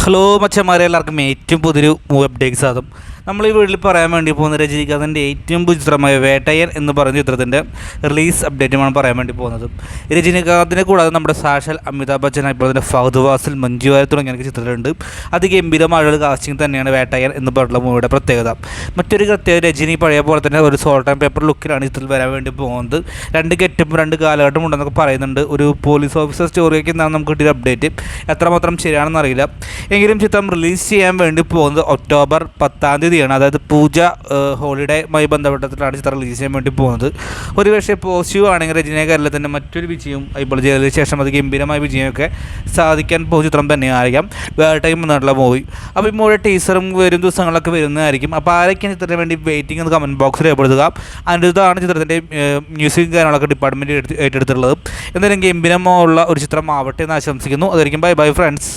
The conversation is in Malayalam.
ഹലോ മച്ചന്മാരെ, എല്ലാവർക്കും ഏറ്റവും പുതിയൊരു മൂവി അപ്ഡേറ്റ് സാധനം. നമ്മൾ ഈ വീട്ടിൽ പറയാൻ വേണ്ടി പോകുന്ന രജനീകാന്തിൻ്റെ ഏറ്റവും ചിത്രമായ വേട്ടയൻ എന്ന് പറയുന്ന ചിത്രത്തിൻ്റെ റിലീസ് അപ്ഡേറ്റുമാണ് പറയാൻ വേണ്ടി പോകുന്നത്. രജനീകാന്തിനെ കൂടാതെ നമ്മുടെ സാക്ഷാൽ അമിതാഭ് ബച്ചൻ, ഇപ്പോൾ തന്നെ ഫഹദ് ഫാസിൽ, മഞ്ജു വാര്യർ തുടങ്ങിയ ചിത്രത്തിലുണ്ട്. അതിഗംഭീരമായുള്ള കാസ്റ്റിംഗ് തന്നെയാണ് വേട്ടയൻ എന്ന് പറഞ്ഞുള്ള മൂവിയുടെ പ്രത്യേകത. മറ്റൊരു പ്രത്യേകത, രജനി പഴയ പോലെ തന്നെ ഒരു സോൾട്ട് ആൻഡ് പേപ്പർ ലുക്കിലാണ് ചിത്രത്തിൽ വരാൻ വേണ്ടി പോകുന്നത്. രണ്ട് ഗെറ്റപ്പും രണ്ട് കാലഘട്ടം ഉണ്ടെന്നൊക്കെ പറയുന്നുണ്ട്. ഒരു പോലീസ് ഓഫീസർ സ്റ്റോറിയൊക്കെ എന്നാണ് നമുക്ക് കിട്ടിയ അപ്ഡേറ്റ്. എത്രമാത്രം ശരിയാണെന്ന് അറിയില്ല. എങ്കിലും ചിത്രം റിലീസ് ചെയ്യാൻ വേണ്ടി പോകുന്നത് ഒക്ടോബർ 10-ാം തീയതിയാണ്. അതായത് പൂജ ഹോളിഡേയുമായി ബന്ധപ്പെട്ടിട്ടാണ് ചിത്രം റിലീസ് ചെയ്യാൻ വേണ്ടി പോകുന്നത്. ഒരു പക്ഷേ പോസിറ്റീവ് ആണെങ്കിൽ രജനീകാന്തിലെ തന്നെ മറ്റൊരു വിജയവും ഇപ്പോൾ ജയിലിന് ശേഷം അത് ഗംഭീരമായ വിജയമൊക്കെ സാധിക്കാൻ പോകുന്ന ചിത്രം തന്നെയായിരിക്കാം വേട്ടയും എന്നുള്ള മൂവി. അപ്പോൾ ഈ മൂവിയുടെ ടീസറും വരും ദിവസങ്ങളൊക്കെ വരുന്നതായിരിക്കും. അപ്പോൾ ആരൊക്കെയാണ് ചിത്രത്തിന് വേണ്ടി വെയിറ്റിംഗ് എന്ന് കമൻറ്റ് ബോക്സിൽ രേഖപ്പെടുത്തുക. അതിൻ്റെതാണ് ചിത്രത്തിൻ്റെ മ്യൂസിക് കാര്യങ്ങളൊക്കെ ഡിപ്പാർട്ട്മെൻറ്റ് ഏറ്റെടുത്തിട്ടുള്ളത്. എന്തായാലും ഗംഭീരമുള്ള ഒരു ചിത്രം ആവട്ടെ എന്ന് ആശംസിക്കുന്നു. അതായിരിക്കും. Bye bye friends.